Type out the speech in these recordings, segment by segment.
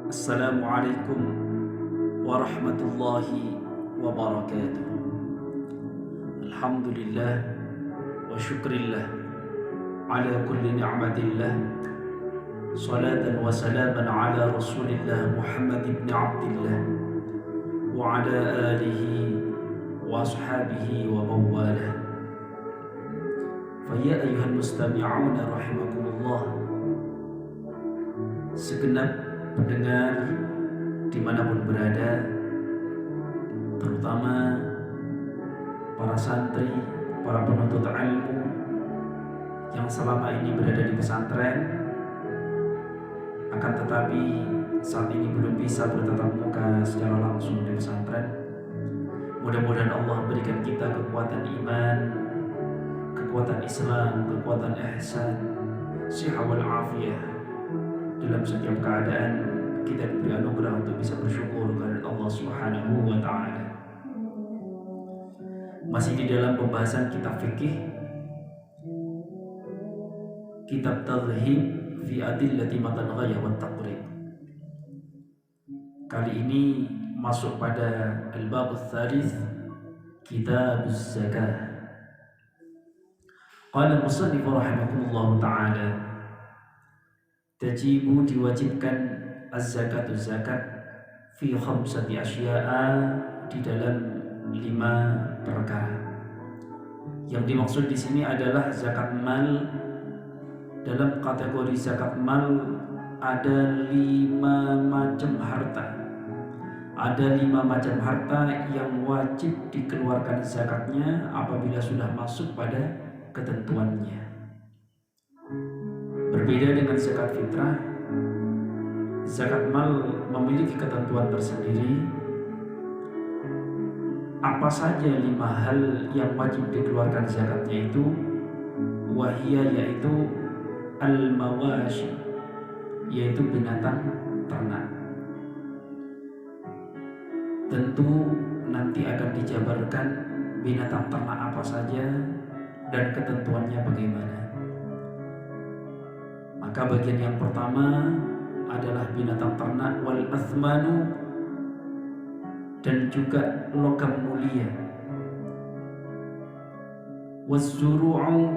Assalamualaikum warahmatullahi wabarakatuh. Alhamdulillah wa syukrillah ala kulli ni'matillah. Salatan wa salaman ala rasulillah Muhammad ibn Abdillah wa ala alihi wa ashabihi wa mawalah. Faya ayuhal mustami'una rahimakumullah, segenap pendengar dimanapun berada, terutama para santri, para penuntut ilmu yang selama ini berada di pesantren, akan tetapi saat ini belum bisa bertatap muka secara langsung di pesantren. Mudah-mudahan Allah berikan kita kekuatan iman, kekuatan Islam, kekuatan ihsan, sihah wal afiyah. Dalam setiap keadaan kita diberi anugerah untuk bisa bersyukur kepada Allah Subhanahu wa taala. Masih di dalam pembahasan kitab fikih, kitab Tadhhib fi Adillati Matan Ghayah wa Taqrib. Kali ini masuk pada al-bab ats-tsalits, kitab az-zakah. Qala al-musannif rahimahullahu taala, tajibu diwajibkan az-zakatu zakat fi khamsati asya'a, di dalam 5 perkara. Yang dimaksud di sini adalah zakat mal. Dalam kategori zakat mal ada 5 macam harta. Ada 5 macam harta yang wajib dikeluarkan zakatnya apabila sudah masuk pada ketentuannya. Berbeda dengan zakat fitrah, zakat mal memiliki ketentuan tersendiri. Apa saja 5 hal yang wajib dikeluarkan zakatnya itu? Wahia, yaitu al-mawashi, yaitu binatang ternak. Tentu nanti akan dijabarkan binatang ternak apa saja dan ketentuannya bagaimana. Maka bagian yang pertama adalah binatang ternak wal athmanu, dan juga logam mulia, waz-zuru'u,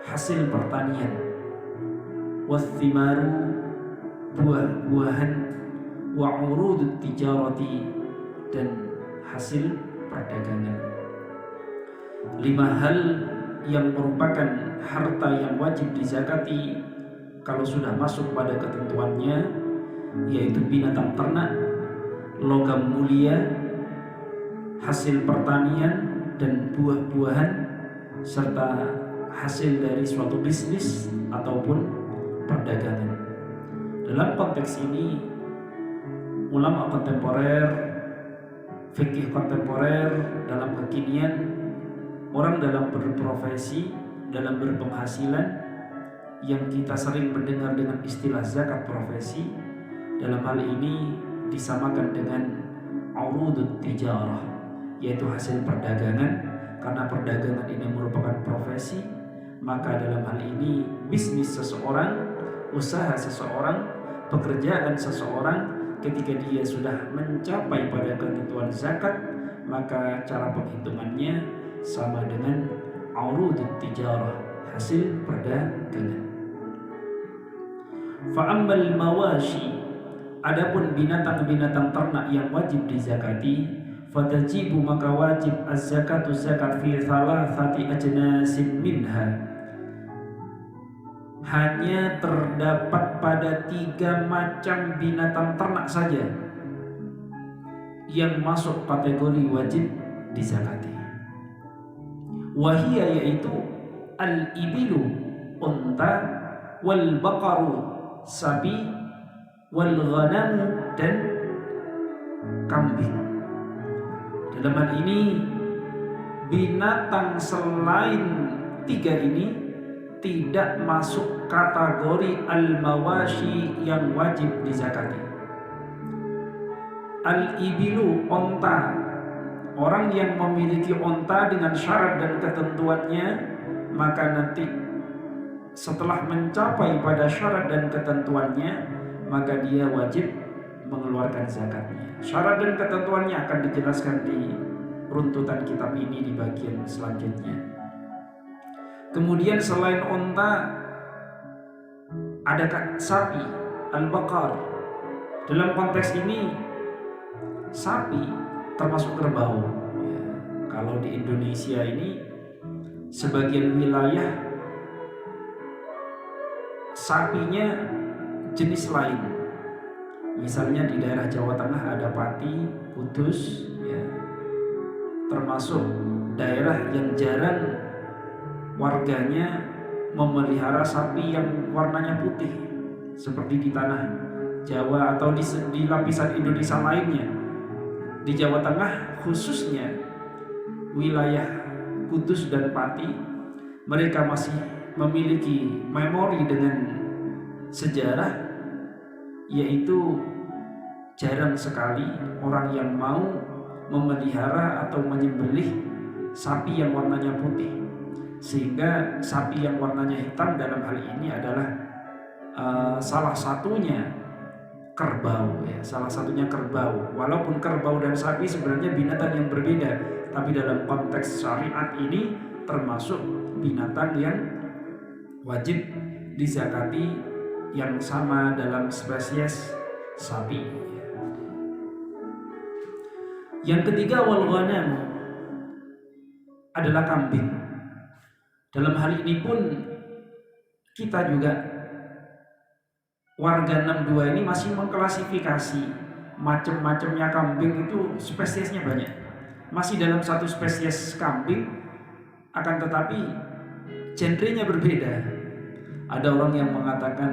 hasil pertanian, wath-thimaru, buah-buahan, wa urudut tijarati, dan hasil perdagangan. 5 hal yang merupakan harta yang wajib dizakati kalau sudah masuk pada ketentuannya, yaitu binatang ternak, logam mulia, hasil pertanian dan buah-buahan, serta hasil dari suatu bisnis ataupun perdagangan. Dalam konteks ini, ulama kontemporer, fikih kontemporer, dalam kekinian, orang dalam berprofesi, dalam berpenghasilan, yang kita sering mendengar dengan istilah zakat profesi, dalam hal ini disamakan dengan urudut tijarah, yaitu hasil perdagangan. Karena perdagangan ini merupakan profesi, maka dalam hal ini bisnis seseorang, usaha seseorang, pekerjaan seseorang, ketika dia sudah mencapai pada ketentuan zakat, maka cara penghitungannya sama dengan urudut tijarah, hasil perdagangan. Fa'ammal mawashi, adapun binatang-binatang ternak yang wajib dizakati, fatajibu, maka wajib az-zakatu zakat fi thalathati ajnasin minha, hanya terdapat pada 3 macam binatang ternak saja yang masuk kategori wajib dizakati. Wahia, yaitu al-ibilu, unta, wal baqaru, sapi, wal ghanamu, dan kambing. Dalam hal ini, binatang selain 3 ini tidak masuk kategori al-mawashi yang wajib dizakati. Al-ibilu, onta. Orang yang memiliki onta dengan syarat dan ketentuannya, maka nanti setelah mencapai pada syarat dan ketentuannya, maka dia wajib mengeluarkan zakatnya. Syarat dan ketentuannya akan dijelaskan di runtutan kitab ini di bagian selanjutnya. Kemudian selain unta ada sapi, al-baqar. Dalam konteks ini sapi termasuk kerbau. Ya, kalau di Indonesia ini sebagian wilayah sapinya jenis lain. Misalnya di daerah Jawa Tengah ada Pati, Kudus, ya, termasuk daerah yang jarang warganya memelihara sapi yang warnanya putih seperti di tanah Jawa atau di lapisan Indonesia lainnya. Di Jawa Tengah khususnya wilayah Kudus dan Pati, mereka masih memiliki memori dengan sejarah, yaitu jarang sekali orang yang mau memelihara atau menyembelih sapi yang warnanya putih. Sehingga sapi yang warnanya hitam dalam hal ini adalah salah satunya kerbau, ya, salah satunya kerbau. Walaupun kerbau dan sapi sebenarnya binatang yang berbeda, tapi dalam konteks syariat ini termasuk binatang yang wajib dizakati yang sama dalam spesies sapi. Yang ketiga, wal ghanam adalah kambing. Dalam hal ini pun kita juga warga 62 ini masih mengklasifikasi macam-macamnya kambing itu spesiesnya banyak. Masih dalam satu spesies kambing, akan tetapi genrenya berbeda. Ada orang yang mengatakan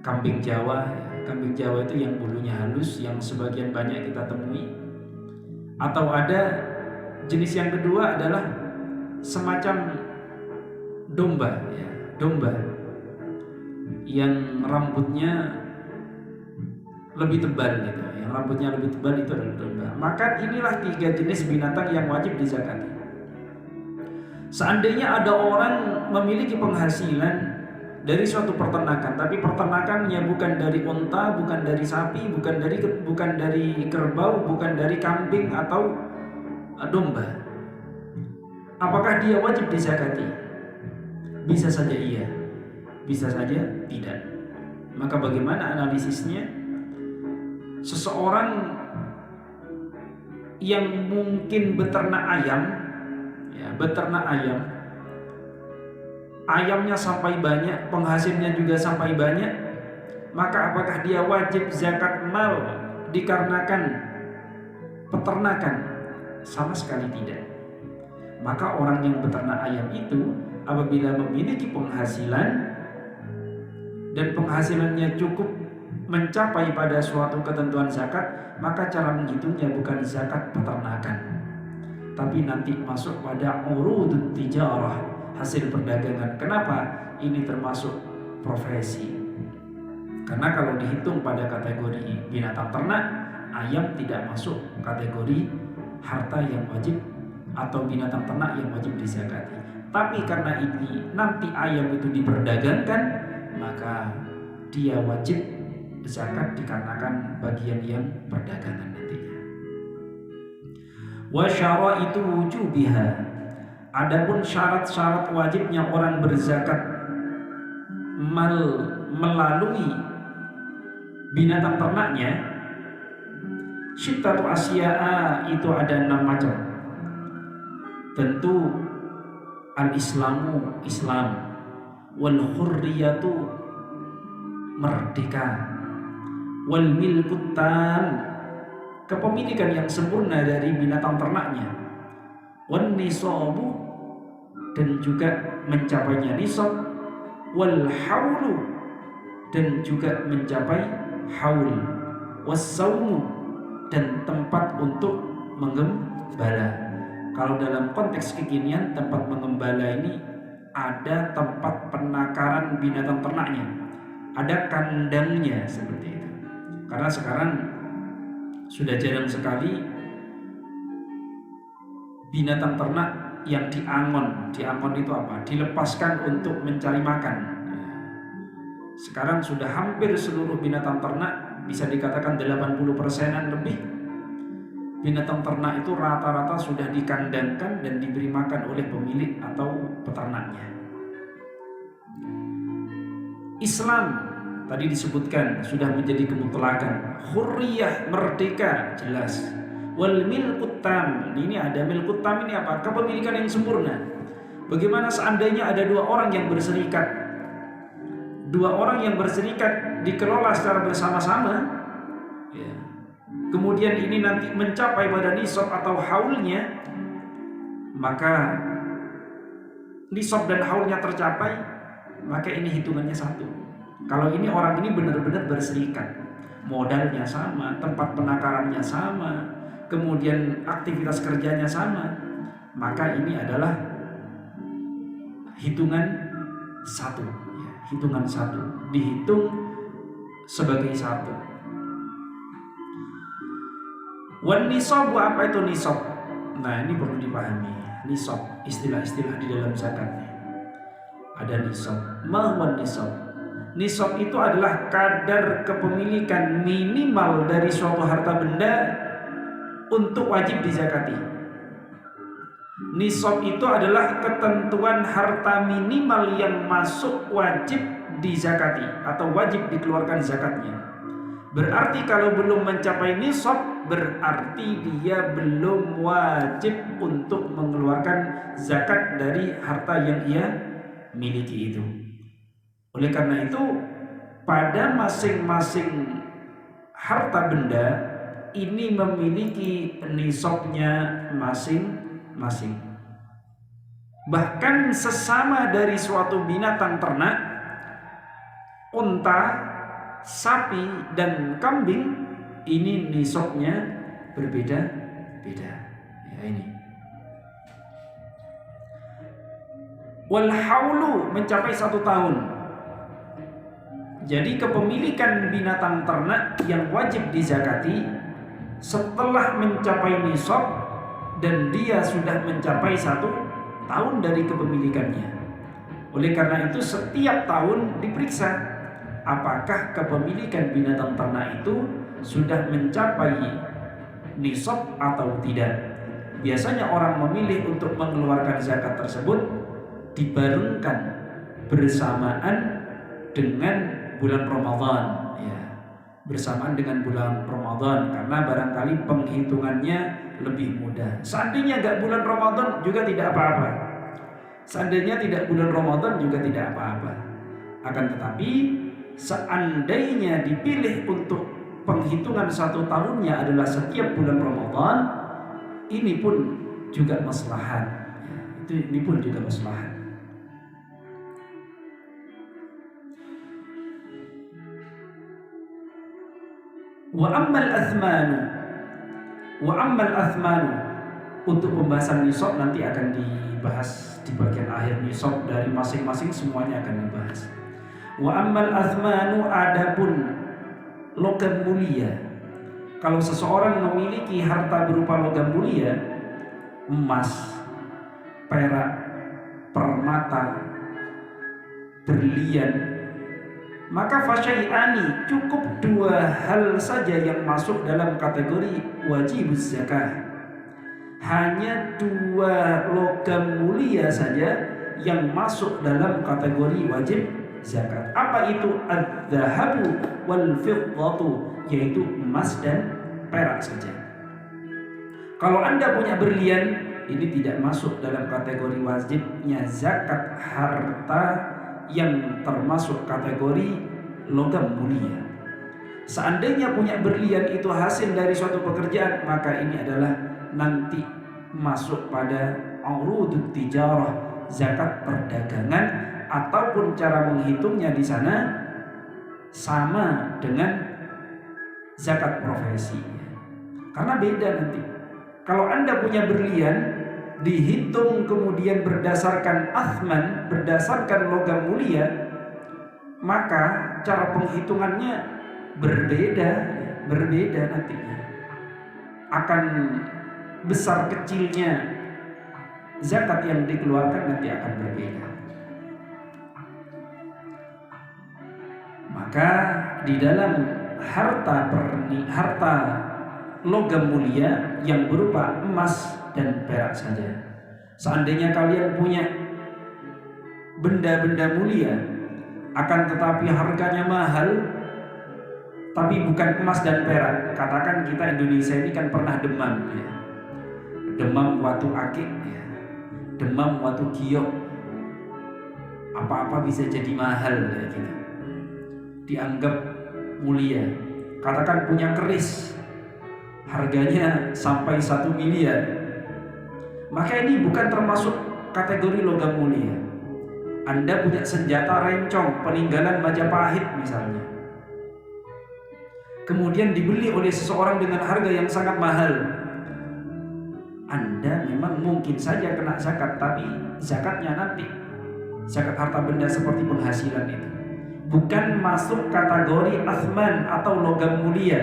kambing Jawa. Kambing Jawa itu yang bulunya halus, yang sebagian banyak kita temui. Atau ada jenis yang kedua adalah semacam domba, ya, domba yang rambutnya lebih tebal gitu. Yang rambutnya lebih tebal itu adalah domba. Maka inilah 3 jenis binatang yang wajib dizakati. Seandainya ada orang memiliki penghasilan dari suatu peternakan, tapi peternakannya bukan dari unta, bukan dari sapi, bukan dari kerbau, bukan dari kambing atau domba, apakah dia wajib dizakati? Bisa saja iya, bisa saja tidak. Maka bagaimana analisisnya? Seseorang yang mungkin beternak ayam, ya, beternak ayam, ayamnya sampai banyak, penghasilnya juga sampai banyak, maka apakah dia wajib zakat mal dikarenakan peternakan? Sama sekali tidak. Maka orang yang beternak ayam itu apabila memiliki penghasilan dan penghasilannya cukup mencapai pada suatu ketentuan zakat, maka cara menghitungnya bukan zakat peternakan, tapi nanti masuk pada urudut tijarah, hasil perdagangan. Kenapa? Ini termasuk profesi. Karena kalau dihitung pada kategori binatang ternak, ayam tidak masuk kategori harta yang wajib atau binatang ternak yang wajib dizakati. Tapi karena ini nanti ayam itu diperdagangkan, maka dia wajib zakat dikarenakan bagian yang perdagangan nantinya. Wa syaraitu wujubiha. Adapun syarat-syarat wajibnya orang berzakat melalui binatang ternaknya, syittatu asya'a, itu ada 6 macam. Tentu al-islamu, Islam, wal hurriyatu, merdeka, wal milkut tam, kepemilikan yang sempurna dari binatang ternaknya, wan nisabu, dan juga mencapainya nisab, wal haulu, dan juga mencapai haul, was saumu, dan tempat untuk menggembala. Kalau dalam konteks kekinian, tempat mengembala ini ada tempat penakaran binatang ternaknya, ada kandangnya seperti itu. Karena sekarang sudah jarang sekali binatang ternak yang diangon. Diangon itu apa? Dilepaskan untuk mencari makan. Sekarang sudah hampir seluruh binatang ternak, bisa dikatakan 80%-an lebih binatang ternak itu rata-rata sudah dikandangkan dan diberi makan oleh pemilik atau peternaknya. Islam tadi disebutkan sudah menjadi kemutlakan, hurriyah, merdeka, jelas. Wal milkut tam, ini ada milkut tam, ini apa? Kepemilikan yang sempurna. Bagaimana seandainya ada dua orang yang berserikat? Dua orang yang berserikat dikelola secara bersama-sama, ya. Kemudian ini nanti mencapai pada nisab atau haulnya, maka nisab dan haulnya tercapai, maka ini hitungannya satu. Kalau ini orang ini benar-benar berserikat, modalnya sama, tempat penakarannya sama, kemudian aktivitas kerjanya sama, maka ini adalah hitungan satu, ya, hitungan satu, dihitung sebagai satu. Wan nisab, apa itu nisab? Nah, ini perlu dipahami. Nisab, istilah-istilah di dalam zakatnya. Ada nisab. Ma huwa nisab? Nisab itu adalah kadar kepemilikan minimal dari suatu harta benda untuk wajib dizakati. Nisab itu adalah ketentuan harta minimal yang masuk wajib dizakati atau wajib dikeluarkan zakatnya. Berarti kalau belum mencapai nisab, berarti dia belum wajib untuk mengeluarkan zakat dari harta yang ia miliki itu. Oleh karena itu, pada masing-masing harta benda ini memiliki nisabnya masing-masing. Bahkan sesama dari suatu binatang ternak, unta, sapi dan kambing, ini nisabnya berbeda-beda. Ya, ini. Wal haulu mencapai 1 tahun. Jadi kepemilikan binatang ternak yang wajib dizakati setelah mencapai nisab dan dia sudah mencapai 1 tahun dari kepemilikannya. Oleh karena itu setiap tahun diperiksa apakah kepemilikan binatang ternak itu sudah mencapai nisab atau tidak. Biasanya orang memilih untuk mengeluarkan zakat tersebut dibarengkan bersamaan dengan bulan Ramadan, ya, bersamaan dengan bulan Ramadan, karena barangkali penghitungannya lebih mudah. Seandainya nggak bulan Ramadan juga tidak apa-apa. Seandainya tidak bulan Ramadan juga tidak apa-apa. Akan tetapi seandainya dipilih untuk penghitungan 1 tahunnya adalah setiap bulan Ramadan, ini pun juga maslahat. Ini pun juga maslahat. Wa ammal athmanu, untuk pembahasan nisab nanti akan dibahas di bagian akhir. Nisab dari masing-masing semuanya akan dibahas. Wa ammal athmanu, adapun logam mulia. Kalau seseorang memiliki harta berupa logam mulia, emas, perak, permata, berlian, maka fasyai'ani, cukup 2 hal saja yang masuk dalam kategori wajib zakah. Hanya 2 logam mulia saja yang masuk dalam kategori wajib zakat. Apa itu? Adz-dzahabu wal fiddatu, yaitu emas dan perak saja. Kalau Anda punya berlian, ini tidak masuk dalam kategori wajibnya zakat harta yang termasuk kategori logam mulia. Seandainya punya berlian itu hasil dari suatu pekerjaan, maka ini adalah nanti masuk pada urudut tijarah, zakat perdagangan, ataupun cara menghitungnya di sana sama dengan zakat profesi. Karena beda nanti. Kalau Anda punya berlian dihitung kemudian berdasarkan athman, berdasarkan logam mulia, maka cara penghitungannya berbeda nantinya. Akan besar kecilnya zakat yang dikeluarkan nanti akan berbeda. Maka di dalam harta logam mulia yang berupa emas dan perak saja, seandainya kalian punya benda-benda mulia akan tetapi harganya mahal, tapi bukan emas dan perak. Katakan kita Indonesia ini kan pernah demam ya. Demam waktu akik ya. Demam waktu giok. Apa-apa bisa jadi mahal kayak gitu. Dianggap mulia. Katakan punya keris, harganya sampai 1 miliar. Maka ini bukan termasuk kategori logam mulia. Anda punya senjata rencong peninggalan Majapahit misalnya, kemudian dibeli oleh seseorang dengan harga yang sangat mahal, Anda memang mungkin saja kena zakat, tapi zakatnya nanti zakat harta benda seperti penghasilan itu bukan masuk kategori athman atau logam mulia.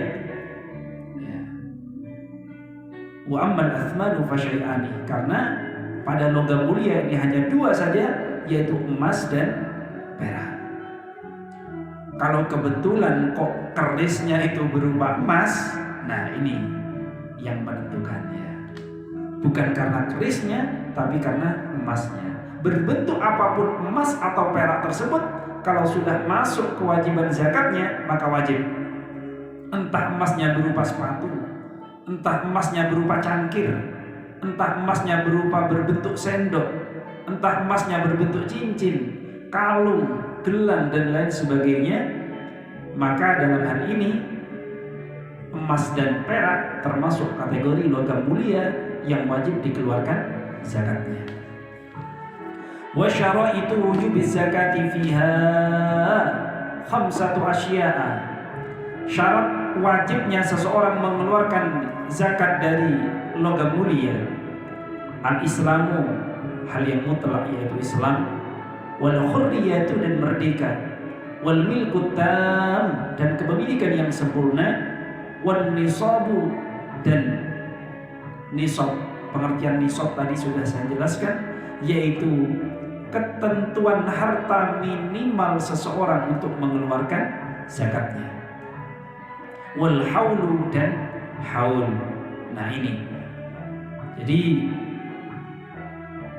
Wa ammal athmanu fasyai'ani, karena pada logam mulia ini hanya 2 saja, yaitu emas dan perak. Kalau kebetulan kok kerisnya itu berupa emas, nah ini yang menentukannya. Bukan karena kerisnya, tapi karena emasnya. Berbentuk apapun emas atau perak tersebut, kalau sudah masuk kewajiban zakatnya, maka wajib. Entah emasnya berupa sepatu, entah emasnya berupa cangkir, entah emasnya berupa berbentuk sendok, entah emasnya berbentuk cincin, kalung, gelang dan lain sebagainya, maka dalam hal ini emas dan perak termasuk kategori logam mulia yang wajib dikeluarkan zakatnya. Wa syaraitu wujubiz zakati fiha 5 asya'a. Syarat wajibnya seseorang mengeluarkan zakat dari logam mulia: al-islamu, hal yang mutlak yaitu Islam, wal hurriyatu, dan merdeka, wal milku tam, dan kepemilikan yang sempurna, wal nisabu, dan nisab. Pengertian nisab tadi sudah saya jelaskan, yaitu ketentuan harta minimal seseorang untuk mengeluarkan zakatnya. Wal haulu, dan haul. Nah ini, jadi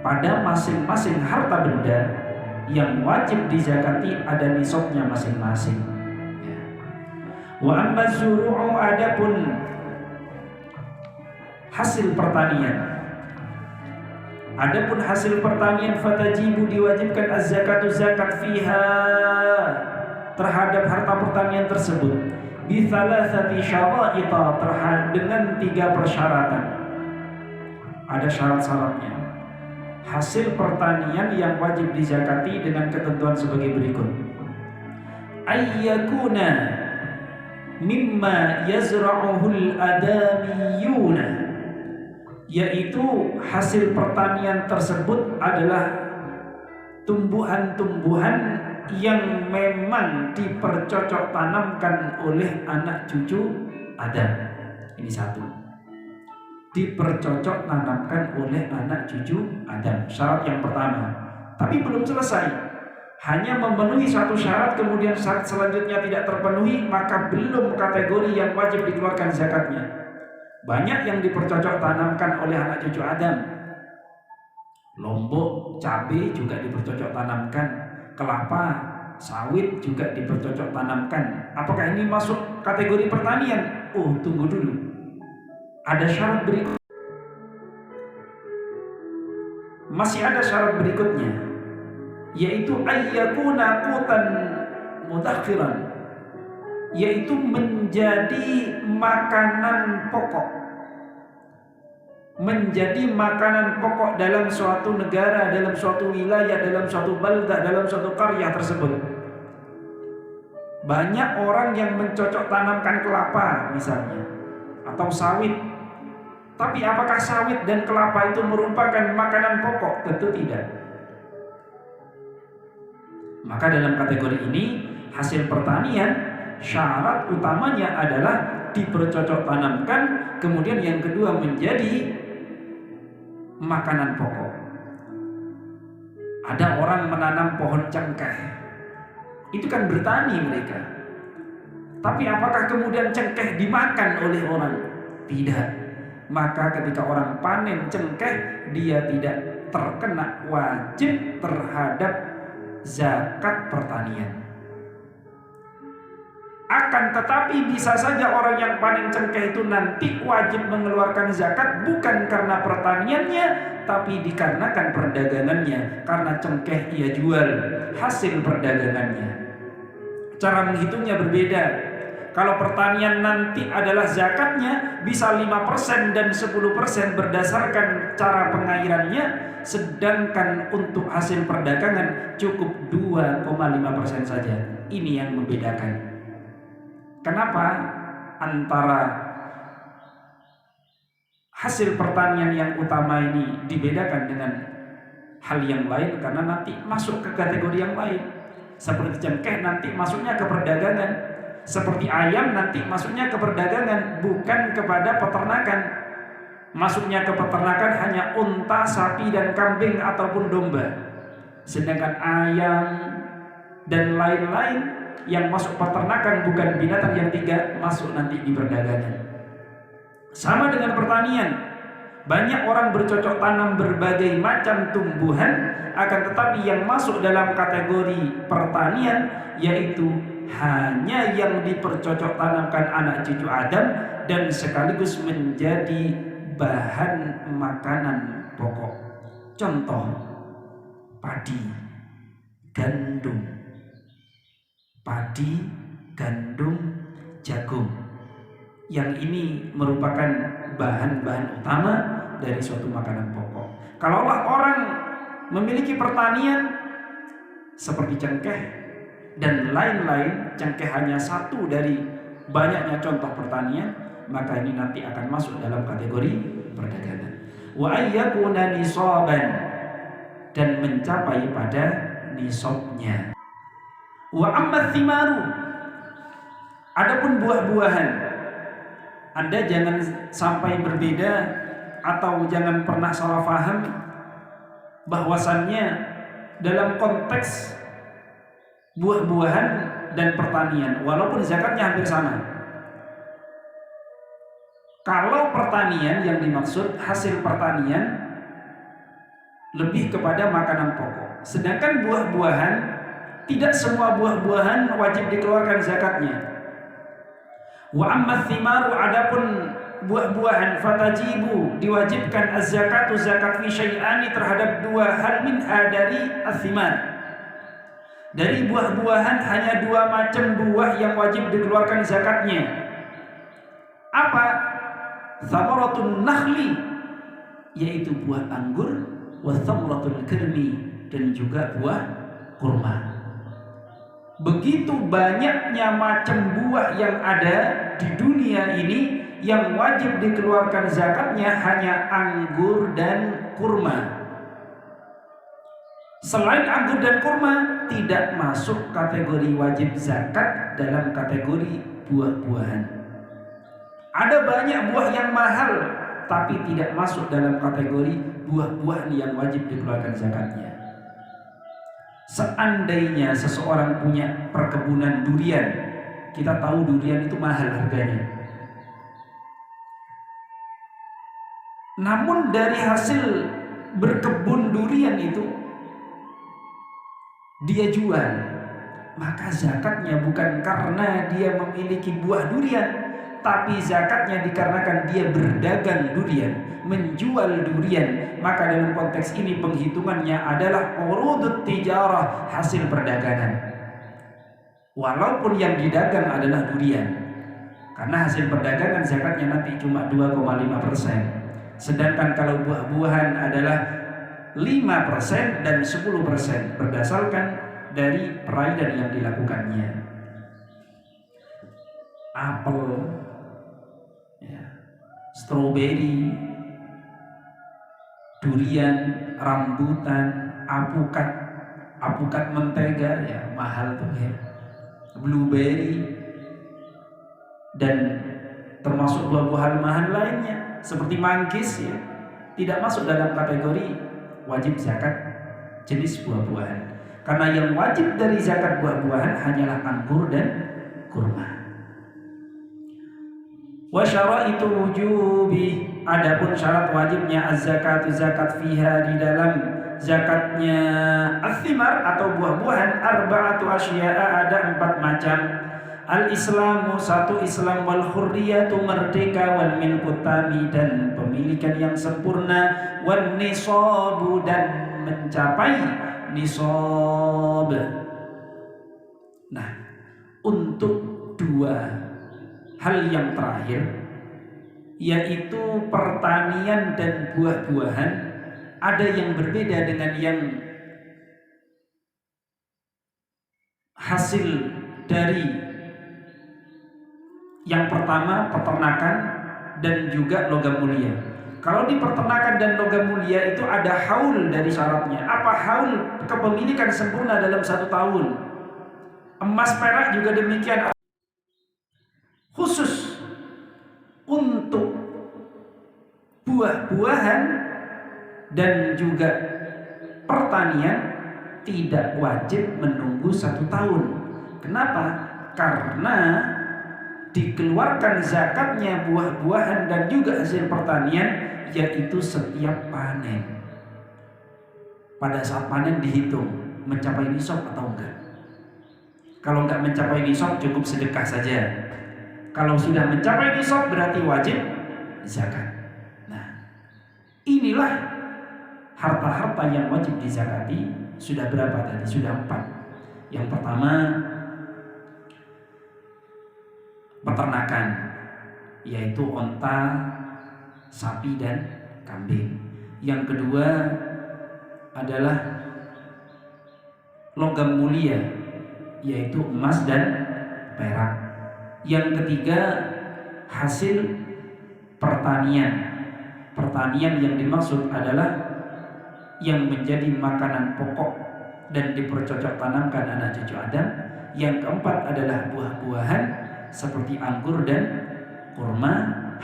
pada masing-masing harta benda yang wajib dizakati ada nisabnya masing-masing. Wa amma zuru'u, adapun hasil pertanian. Adapun hasil pertanian, fatajibu, diwajibkan az-zakatu, zakat fiha, terhadap harta pertanian tersebut, bi thalathati syara'ita, dengan 3 persyaratan. Ada syarat-syaratnya. Hasil pertanian yang wajib dizakati dengan ketentuan sebagai berikut: ayyakuna mimma yazra'uhul adamiyuna, yaitu hasil pertanian tersebut adalah tumbuhan-tumbuhan yang memang dipercocok tanamkan oleh anak cucu Adam. Ini satu, dipercocok tanamkan oleh anak cucu Adam. Syarat yang pertama. Tapi belum selesai. Hanya memenuhi satu syarat, kemudian syarat selanjutnya tidak terpenuhi, maka belum kategori yang wajib dikeluarkan zakatnya. Banyak yang dipercocok tanamkan oleh anak cucu Adam. Lombok, cabai juga dipercocok tanamkan, kelapa, sawit juga dipercocok tanamkan. Apakah ini masuk kategori pertanian? Oh, tunggu dulu. Ada syarat berikut. Masih ada syarat berikutnya, yaitu ayyakuna qutan mudakhiran, yaitu menjadi makanan pokok. Menjadi makanan pokok dalam suatu negara, dalam suatu wilayah, dalam suatu baldah, dalam suatu qaryah tersebut. Banyak orang yang mencocok tanamkan kelapa misalnya, atau sawit. Tapi apakah sawit dan kelapa itu merupakan makanan pokok? Tentu tidak. Maka dalam kategori ini, hasil pertanian, syarat utamanya adalah dipercocok tanamkan, kemudian yang kedua menjadi makanan pokok. Ada orang menanam pohon cengkeh, itu kan bertani mereka. Tapi apakah kemudian cengkeh dimakan oleh orang? Tidak. Maka ketika orang panen cengkeh, dia tidak terkena wajib terhadap zakat pertanian. Akan tetapi bisa saja orang yang panen cengkeh itu nanti wajib mengeluarkan zakat bukan karena pertaniannya, tapi dikarenakan perdagangannya. Karena cengkeh ia jual hasil perdagangannya. Cara menghitungnya berbeda. Kalau pertanian nanti adalah zakatnya bisa 5% dan 10% berdasarkan cara pengairannya, sedangkan untuk hasil perdagangan cukup 2,5% saja. Ini yang membedakan. Kenapa antara hasil pertanian yang utama ini dibedakan dengan hal yang lain? Karena nanti masuk ke kategori yang lain. Seperti cengkeh nanti masuknya ke perdagangan. Seperti ayam nanti masuknya ke perdagangan, bukan kepada peternakan. Masuknya ke peternakan hanya unta, sapi, dan kambing ataupun domba. Sedangkan ayam dan lain-lain yang masuk peternakan bukan binatang yang tiga, masuk nanti di perdagangan. Sama dengan pertanian. Banyak orang bercocok tanam berbagai macam tumbuhan, akan tetapi yang masuk dalam kategori pertanian yaitu hanya yang dipercocok tanamkan anak cucu Adam dan sekaligus menjadi bahan makanan pokok. Contoh, padi, gandum, jagung. Yang ini merupakan bahan-bahan utama dari suatu makanan pokok. Kalaulah orang memiliki pertanian seperti cengkeh dan lain-lain, cengkeh hanya satu dari banyaknya contoh pertanian, maka ini nanti akan masuk dalam kategori perdagangan. Wa ayyakuna nisaban, dan mencapai pada nisabnya. Wa amma thimaru, adapun buah-buahan, Anda jangan sampai berbeda atau jangan pernah salah paham bahwasannya dalam konteks buah-buahan dan pertanian walaupun zakatnya hampir sama. Kalau pertanian yang dimaksud hasil pertanian lebih kepada makanan pokok, sedangkan buah-buahan tidak semua buah-buahan wajib dikeluarkan zakatnya. Wa amma thimaru, adapun buah-buahan, fatajibu, diwajibkan az-zakatu, zakat fi syai'ani, terhadap dua hal minha dari az-thimar. Dari buah-buahan hanya dua macam buah yang wajib dikeluarkan zakatnya. Apa? Thamaratul nakhli, yaitu buah anggur, wa thamaratul kirmi, dan juga buah kurma. Begitu banyaknya macam buah yang ada di dunia ini, yang wajib dikeluarkan zakatnya hanya anggur dan kurma. Selain anggur dan kurma tidak masuk kategori wajib zakat dalam kategori buah-buahan. Ada banyak buah yang mahal tapi tidak masuk dalam kategori buah-buahan yang wajib dikeluarkan zakatnya. Seandainya seseorang punya perkebunan durian, kita tahu durian itu mahal harganya. Namun dari hasil berkebun durian itu dia jual, maka zakatnya bukan karena dia memiliki buah durian, tapi zakatnya dikarenakan dia berdagang durian, menjual durian. Maka dalam konteks ini penghitungannya adalah urudut tijarah, hasil perdagangan. Walaupun yang didagang adalah durian, karena hasil perdagangan zakatnya nanti cuma 2,5%. Sedangkan kalau buah-buahan adalah 5% dan 10% berdasarkan dari perairan yang dilakukannya. Apel, stroberi, durian, rambutan, apukat mentega, ya mahal tuh ya, blueberry, dan termasuk buah-buahan lainnya seperti manggis, ya tidak masuk dalam kategori wajib zakat jenis buah-buahan. Karena yang wajib dari zakat buah-buahan hanyalah anggur dan kurma. Wa syaraitu wujubi, adapun syarat wajibnya az-zakatu zakat fiha di dalam zakatnya athimar atau buah-buahan arba'atu asya'a, ada 4 macam. Al-Islamu, 1 Islam, wal hurriyatu merdeka, wal milku tami dan pemilikan yang sempurna, wal nisabu dan mencapai nisab. Nah, untuk 2 hal yang terakhir, yaitu pertanian dan buah-buahan, ada yang berbeda dengan yang hasil dari yang pertama, peternakan dan juga logam mulia. Kalau di peternakan dan logam mulia itu ada haul dari syaratnya. Apa haul? Kepemilikan sempurna dalam 1 tahun. Emas perak juga demikian. Khusus untuk buah-buahan dan juga pertanian tidak wajib menunggu 1 tahun. Kenapa? Karena dikeluarkan zakatnya buah-buahan dan juga hasil pertanian, yaitu setiap panen. Pada saat panen dihitung mencapai nisab atau enggak. Kalau enggak mencapai nisab cukup sedekah saja. Kalau sudah mencapai nisab berarti wajib zakat. Nah, inilah harta-harta yang wajib dizakati. Sudah berapa tadi? Sudah 4. Yang pertama, peternakan, yaitu onta, sapi dan kambing. Yang kedua adalah logam mulia, yaitu emas dan perak. Yang ketiga, hasil pertanian. Pertanian yang dimaksud adalah yang menjadi makanan pokok dan dipercocok tanamkan anak cucu Adam. Yang keempat adalah buah-buahan seperti anggur dan kurma,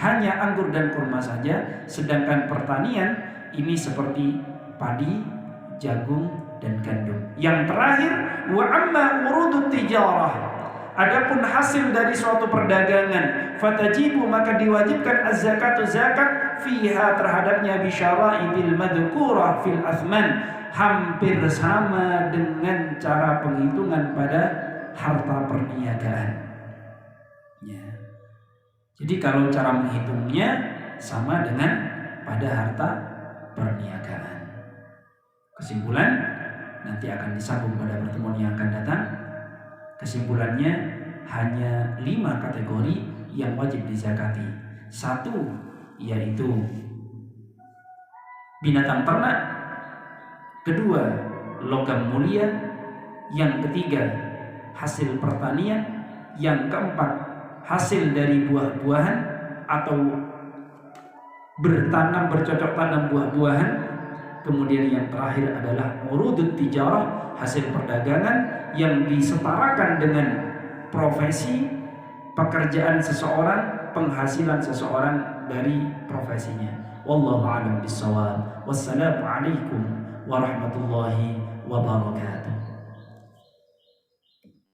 hanya anggur dan kurma saja. Sedangkan pertanian ini seperti padi, jagung dan gandum. Yang terakhir, wa amma urudut tijarah, adapun hasil dari suatu perdagangan, fatajibu maka diwajibkan az-zakatu zakat fiha terhadapnya bisyara'ibil madhkurah fil athman, hampir sama dengan cara penghitungan pada harta perniagaan. Ya. Jadi kalau cara menghitungnya sama dengan pada harta perniagaan. Kesimpulan nanti akan disambung pada pertemuan yang akan datang. Kesimpulannya hanya 5 kategori yang wajib dizakati. 1 yaitu binatang ternak. 2 logam mulia. Yang 3 hasil pertanian. Yang 4 hasil dari buah-buahan atau bercocok tanam buah-buahan. Kemudian yang terakhir adalah urudut tijarah, hasil perdagangan yang disetarakan dengan profesi, pekerjaan seseorang, penghasilan seseorang dari profesinya. Wallahu a'lam bishawab. Wassalamu alaikum warahmatullahi wabarakatuh.